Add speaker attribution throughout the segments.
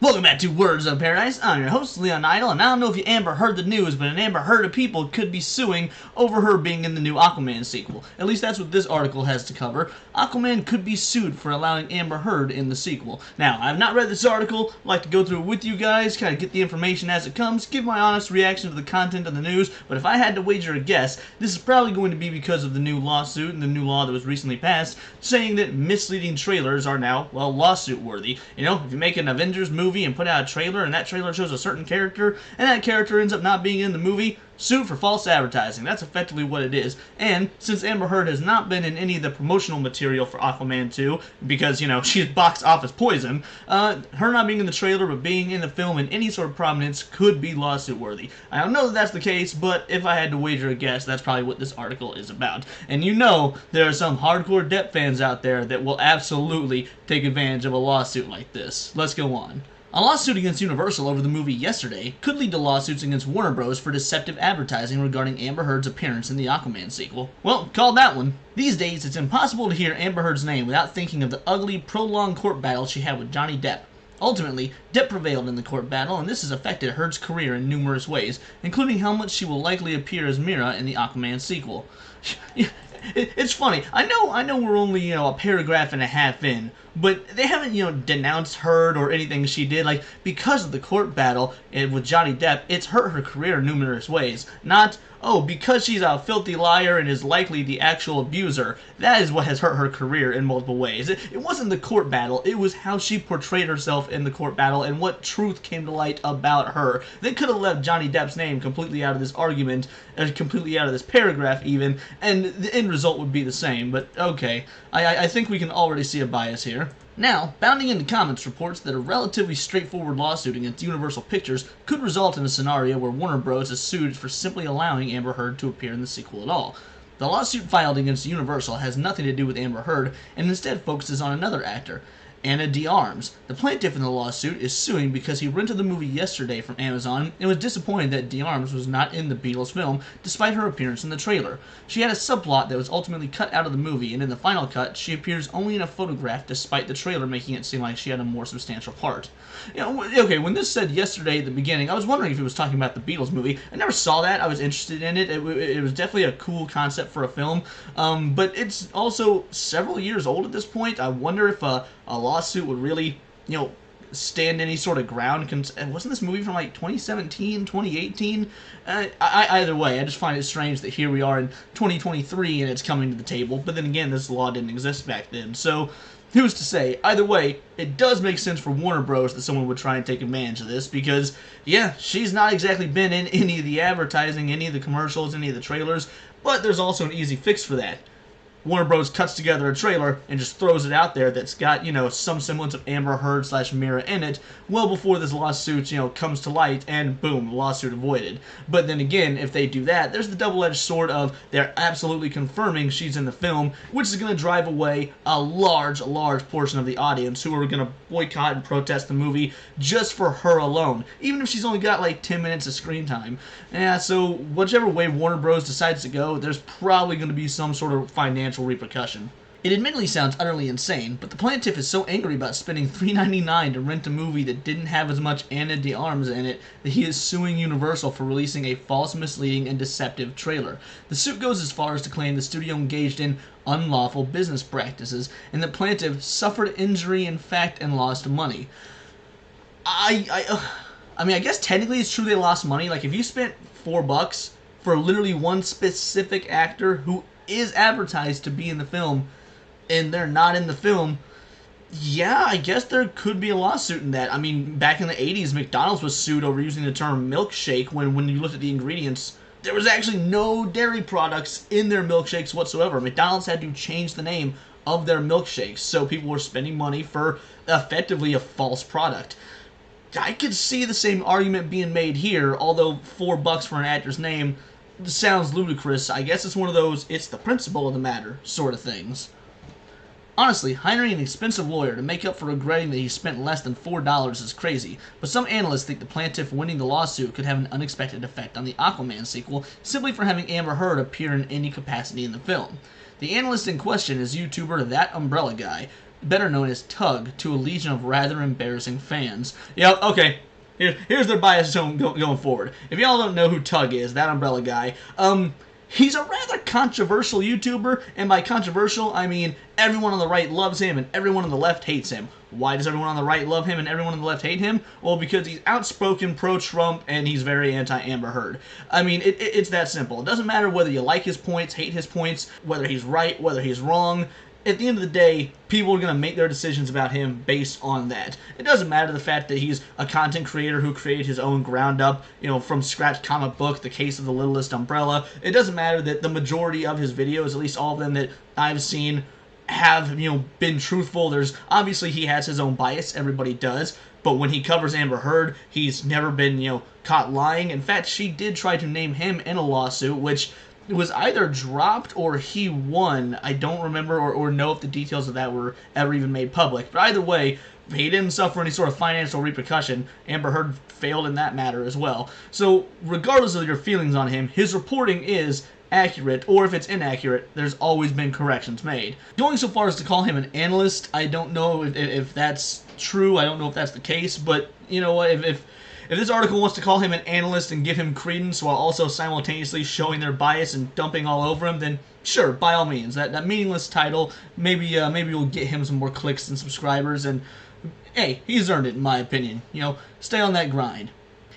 Speaker 1: Welcome back to Words of Paradise. I'm your host, Leon Idle, and I don't know if you Amber heard the news, but an Amber Heard of people could be suing over her being in the new Aquaman sequel. At least that's what this article has to cover. Aquaman could be sued for allowing Amber Heard in the sequel. Now, I have not read this article. I'd like to go through it with you guys, kind of get the information as it comes, give my honest reaction to the content of the news, but if I had to wager a guess, this is probably going to be because of the new lawsuit and the new law that was recently passed, saying that misleading trailers are now, well, lawsuit worthy. You know, if you make an Avengers movie and put out a trailer and that trailer shows a certain character and that character ends up not being in the movie, sue for false advertising. That's effectively what it is. And since Amber Heard has not been in any of the promotional material for Aquaman 2 because, you know, she's box office poison, her not being in the trailer but being in the film in any sort of prominence could be lawsuit worthy. I don't know that that's the case, but if I had to wager a guess, that's probably what this article is about. And you know there are some hardcore Depp fans out there that will absolutely take advantage of a lawsuit like this. Let's go on. A lawsuit against Universal over the movie Yesterday could lead to lawsuits against Warner Bros. For deceptive advertising regarding Amber Heard's appearance in the Aquaman sequel. Well, call that one. These days, it's impossible to hear Amber Heard's name without thinking of the ugly, prolonged court battle she had with Johnny Depp. Ultimately, Depp prevailed in the court battle, and this has affected Heard's career in numerous ways, including how much she will likely appear as Mera in the Aquaman sequel. It's funny. I know we're only, a paragraph and a half in, but they haven't, denounced Heard or anything she did. Like, because of the court battle with Johnny Depp, it's hurt her career in numerous ways. Not, oh, because she's a filthy liar and is likely the actual abuser. That is what has hurt her career in multiple ways. It wasn't the court battle, it was how she portrayed herself in the court battle and what truth came to light about her. They could have left Johnny Depp's name completely out of this argument, completely out of this paragraph even, and the end result would be the same, but okay. I think we can already see a bias here. Now, Bounding Into Comics reports that a relatively straightforward lawsuit against Universal Pictures could result in a scenario where Warner Bros. Is sued for simply allowing Amber Heard to appear in the sequel at all. The lawsuit filed against Universal has nothing to do with Amber Heard and instead focuses on another actor, Ana de Armas. The plaintiff in the lawsuit is suing because he rented the movie Yesterday from Amazon and was disappointed that de Armas was not in the Beatles film despite her appearance in the trailer. She had a subplot that was ultimately cut out of the movie, and in the final cut, she appears only in a photograph despite the trailer making it seem like she had a more substantial part. Okay, when this said Yesterday at the beginning, I was wondering if it was talking about the Beatles movie. I never saw that. I was interested in it. It was definitely a cool concept for a film, but it's also several years old at this point. I wonder if a lawsuit would really, stand any sort of ground. Wasn't this movie from like 2017, 2018? Either way, I just find it strange that here we are in 2023 and it's coming to the table, but then again, this law didn't exist back then, so who's to say? Either way, it does make sense for Warner Bros. That someone would try and take advantage of this because, yeah, she's not exactly been in any of the advertising, any of the commercials, any of the trailers, but there's also an easy fix for that. Warner Bros. Cuts together a trailer and just throws it out there that's got, some semblance of Amber Heard / Mera in it well before this lawsuit, comes to light, and boom, lawsuit avoided. But then again, if they do that, there's the double-edged sword of they're absolutely confirming she's in the film, which is going to drive away a large portion of the audience who are going to boycott and protest the movie just for her alone, even if she's only got like 10 minutes of screen time. Yeah, so whichever way Warner Bros. Decides to go, there's probably going to be some sort of financial repercussion. It admittedly sounds utterly insane, but the plaintiff is so angry about spending $3.99 to rent a movie that didn't have as much Ana de Armas in it that he is suing Universal for releasing a false, misleading, and deceptive trailer. The suit goes as far as to claim the studio engaged in unlawful business practices and the plaintiff suffered injury in fact and lost money. I mean, I guess technically it's true they lost money. Like, if you spent $4 for literally one specific actor who is advertised to be in the film and they're not in the film, yeah, I guess there could be a lawsuit in that. I mean, back in the 80s, McDonald's was sued over using the term milkshake when you looked at the ingredients. There was actually no dairy products in their milkshakes whatsoever. McDonald's had to change the name of their milkshakes, so people were spending money for effectively a false product. I could see the same argument being made here, although $4 for an actor's name sounds ludicrous. I guess it's one of those, it's the principle of the matter sort of things. Honestly, hiring an expensive lawyer to make up for regretting that he spent less than $4 is crazy, but some analysts think the plaintiff winning the lawsuit could have an unexpected effect on the Aquaman sequel simply for having Amber Heard appear in any capacity in the film. The analyst in question is YouTuber That Umbrella Guy, better known as Tug, to a legion of rather embarrassing fans. Yep, okay. Here's their bias zone going forward. If y'all don't know who Tug is, that umbrella guy, he's a rather controversial YouTuber, and by controversial, I mean everyone on the right loves him and everyone on the left hates him. Why does everyone on the right love him and everyone on the left hate him? Well, because he's outspoken pro-Trump and he's very anti-Amber Heard. I mean, it's that simple. It doesn't matter whether you like his points, hate his points, whether he's right, whether he's wrong. At the end of the day, people are going to make their decisions about him based on that. It doesn't matter the fact that he's a content creator who created his own ground-up, from scratch comic book, The Case of the Littlest Umbrella. It doesn't matter that the majority of his videos, at least all of them that I've seen, have, been truthful. Obviously he has his own bias, everybody does, but when he covers Amber Heard, he's never been, caught lying. In fact, she did try to name him in a lawsuit, which was either dropped or he won. I don't remember or know if the details of that were ever even made public. But either way, he didn't suffer any sort of financial repercussion. Amber Heard failed in that matter as well. So regardless of your feelings on him, his reporting is accurate, or if it's inaccurate, there's always been corrections made. Going so far as to call him an analyst, I don't know if that's true. I don't know if that's the case, but you know what, if this article wants to call him an analyst and give him credence while also simultaneously showing their bias and dumping all over him, then sure, by all means. That meaningless title, maybe will get him some more clicks and subscribers, and hey, he's earned it in my opinion. Stay on that grind.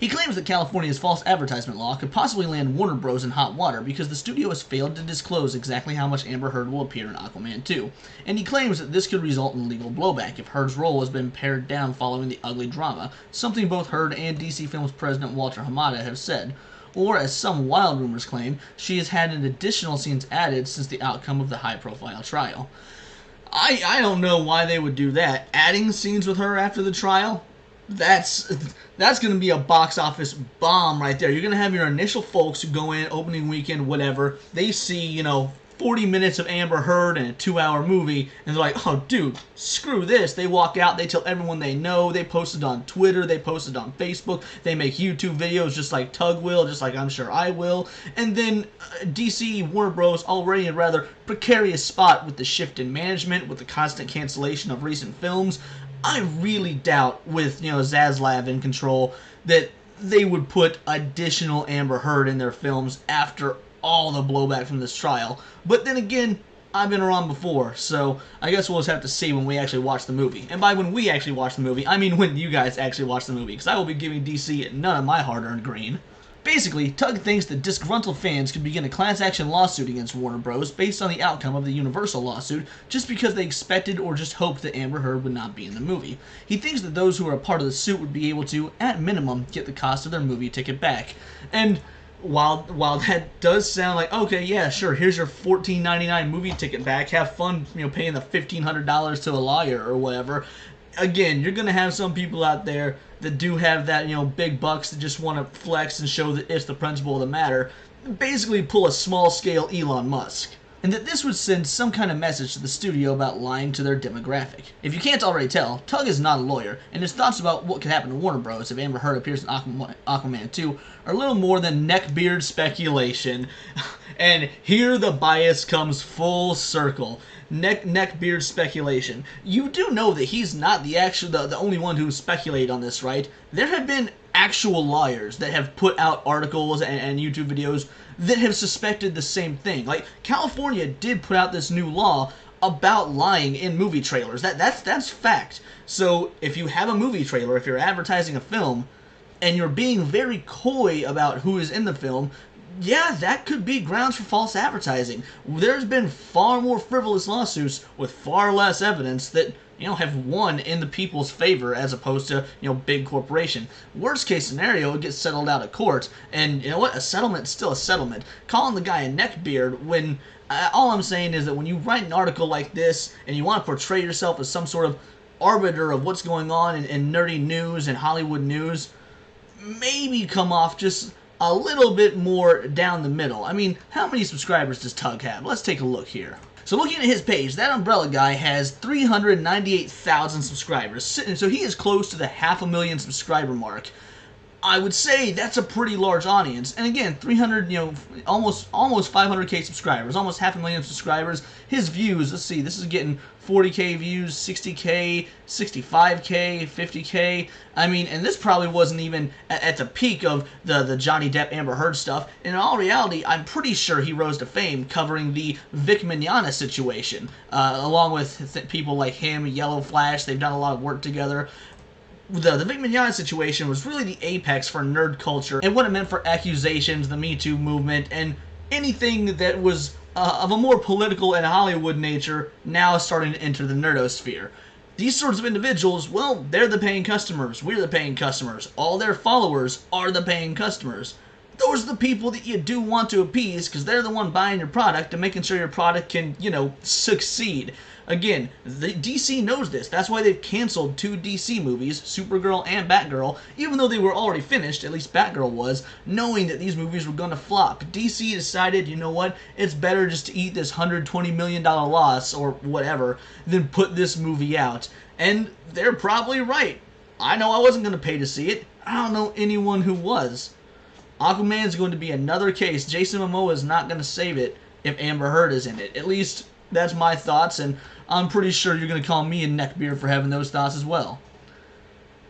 Speaker 1: He claims that California's false advertisement law could possibly land Warner Bros. In hot water because the studio has failed to disclose exactly how much Amber Heard will appear in Aquaman 2. And he claims that this could result in legal blowback if Heard's role has been pared down following the ugly drama, something both Heard and DC Films president Walter Hamada have said. Or, as some wild rumors claim, she has had an additional scenes added since the outcome of the high-profile trial. I don't know why they would do that. Adding scenes with her after the trial? That's going to be a box office bomb right there. You're going to have your initial folks who go in, opening weekend, whatever. They see, 40 minutes of Amber Heard in a 2-hour movie, and they're like, oh, dude, screw this. They walk out, they tell everyone they know. They post it on Twitter, they post it on Facebook. They make YouTube videos just like Tug will, just like I'm sure I will. And then DC, Warner Bros. Already in a rather precarious spot with the shift in management, with the constant cancellation of recent films. I really doubt, with Zaslav in control, that they would put additional Amber Heard in their films after all the blowback from this trial. But then again, I've been wrong before, so I guess we'll just have to see when we actually watch the movie. And by when we actually watch the movie, I mean when you guys actually watch the movie, because I will be giving DC none of my hard-earned green. Basically, Tug thinks that disgruntled fans could begin a class action lawsuit against Warner Bros. Based on the outcome of the Universal lawsuit, just because they expected or just hoped that Amber Heard would not be in the movie. He thinks that those who are a part of the suit would be able to, at minimum, get the cost of their movie ticket back. And while that does sound like, okay, yeah, sure, here's your $14.99 movie ticket back, have fun, paying the $1,500 to a lawyer or whatever. Again, you're going to have some people out there that do have that, big bucks that just want to flex and show that it's the principle of the matter. Basically pull a small-scale Elon Musk. And that this would send some kind of message to the studio about lying to their demographic. If you can't already tell, Tug is not a lawyer, and his thoughts about what could happen to Warner Bros. If Amber Heard appears in Aquaman 2 are little more than neckbeard speculation. And here the bias comes full circle. Neckbeard speculation. You do know that he's not the only one who speculated on this, right? There have been actual lawyers that have put out articles and YouTube videos that have suspected the same thing. Like, California did put out this new law about lying in movie trailers. That's fact. So if you have a movie trailer, if you're advertising a film, and you're being very coy about who is in the film, yeah, that could be grounds for false advertising. There's been far more frivolous lawsuits with far less evidence that, have won in the people's favor as opposed to, big corporation. Worst case scenario, it gets settled out of court, and you know what? A settlement's still a settlement. Calling the guy a neckbeard when all I'm saying is that when you write an article like this and you want to portray yourself as some sort of arbiter of what's going on in nerdy news and Hollywood news, maybe come off just a little bit more down the middle. I mean, how many subscribers does Tug have? Let's take a look here. So looking at his page, that umbrella guy has 398,000 subscribers. So he is close to the 500,000 subscriber mark. I would say that's a pretty large audience. And again, 300, almost 500K subscribers, almost 500,000 subscribers. His views, let's see, this is getting 40K views, 60K, 65K, 50K. I mean, and this probably wasn't even at the peak of the Johnny Depp Amber Heard stuff. And in all reality, I'm pretty sure he rose to fame covering the Vic Mignogna situation, along with people like him, Yellow Flash. They've done a lot of work together. The Vic Mignogna situation was really the apex for nerd culture and what it meant for accusations, the Me Too movement, and anything that was of a more political and Hollywood nature now starting to enter the nerdosphere. These sorts of individuals, well, they're the paying customers. We're the paying customers. All their followers are the paying customers. Those are the people that you do want to appease because they're the one buying your product and making sure your product can, succeed. Again, the DC knows this. That's why they've canceled 2 DC movies, Supergirl and Batgirl, even though they were already finished, at least Batgirl was, knowing that these movies were going to flop. DC decided, you know what, it's better just to eat this $120 million loss, or whatever, than put this movie out. And they're probably right. I know I wasn't going to pay to see it. I don't know anyone who was. Aquaman is going to be another case. Jason Momoa is not going to save it if Amber Heard is in it. At least, that's my thoughts, and I'm pretty sure you're going to call me a neckbeard for having those thoughts as well.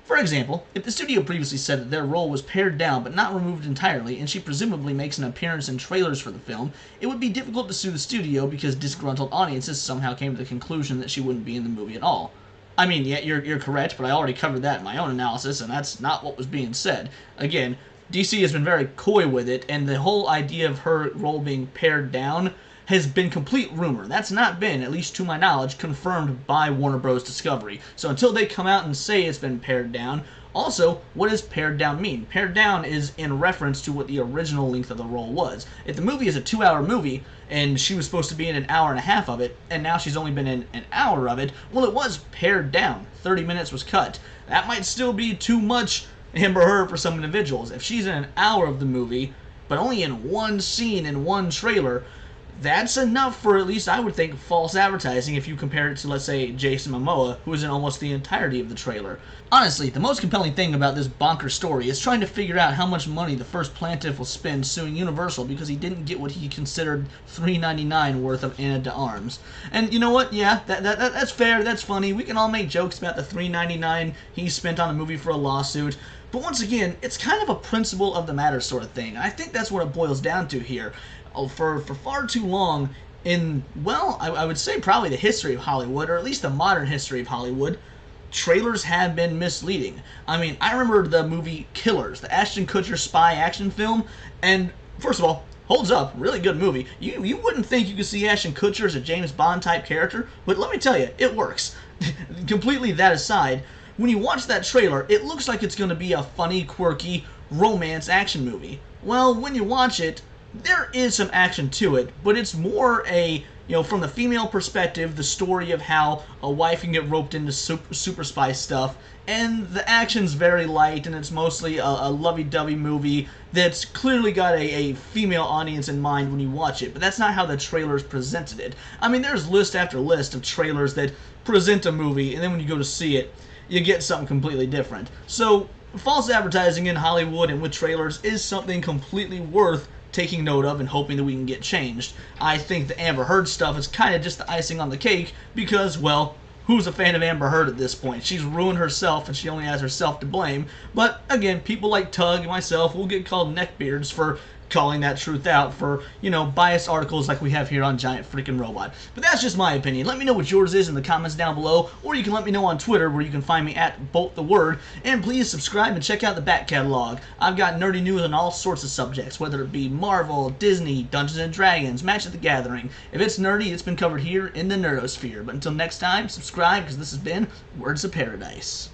Speaker 1: For example, if the studio previously said that their role was pared down but not removed entirely, and she presumably makes an appearance in trailers for the film, it would be difficult to sue the studio because disgruntled audiences somehow came to the conclusion that she wouldn't be in the movie at all. I mean, yeah, you're correct, but I already covered that in my own analysis, and that's not what was being said. Again, DC has been very coy with it, and the whole idea of her role being pared down has been complete rumor. That's not been, at least to my knowledge, confirmed by Warner Bros. Discovery. So until they come out and say it's been pared down, also, what does pared down mean? Pared down is in reference to what the original length of the role was. If the movie is a 2-hour movie, and she was supposed to be in an hour and a half of it, and now she's only been in an hour of it, well, it was pared down. 30 minutes was cut. That might still be too much Amber Heard for some individuals. If she's in an hour of the movie, but only in one scene in one trailer, that's enough for, at least I would think, false advertising if you compare it to, let's say, Jason Momoa, who is in almost the entirety of the trailer. Honestly, the most compelling thing about this bonkers story is trying to figure out how much money the first plaintiff will spend suing Universal because he didn't get what he considered $3.99 worth of Ana de Armas. And you know what? Yeah, that's fair, that's funny. We can all make jokes about the $3.99 he spent on a movie for a lawsuit. But once again, it's kind of a principle of the matter sort of thing. I think that's what it boils down to here. For far too long in, well, I would say probably the history of Hollywood, or at least the modern history of Hollywood, trailers have been misleading. I mean, I remember the movie Killers, the Ashton Kutcher spy action film, and first of all, holds up, really good movie. You wouldn't think you could see Ashton Kutcher as a James Bond type character, but let me tell you, it works. Completely that aside, when you watch that trailer, it looks like it's going to be a funny, quirky, romance action movie. Well, when you watch it, there is some action to it, but it's more a, from the female perspective, the story of how a wife can get roped into super spy stuff, and the action's very light, and it's mostly a lovey-dovey movie that's clearly got a female audience in mind when you watch it, but that's not how the trailers presented it. I mean, there's list after list of trailers that present a movie, and then when you go to see it, you get something completely different. So, false advertising in Hollywood and with trailers is something completely worth taking note of and hoping that we can get changed. I think the Amber Heard stuff is kind of just the icing on the cake because, well, who's a fan of Amber Heard at this point? She's ruined herself and she only has herself to blame. But again, people like Tug and myself will get called neckbeards for calling that truth out for, biased articles like we have here on Giant Freaking Robot. But that's just my opinion. Let me know what yours is in the comments down below, or you can let me know on Twitter where you can find me at BoltTheWord, and please subscribe and check out the back catalog. I've got nerdy news on all sorts of subjects, whether it be Marvel, Disney, Dungeons & Dragons, Magic the Gathering. If it's nerdy, it's been covered here in the Nerdosphere. But until next time, subscribe because this has been Words of Paradise.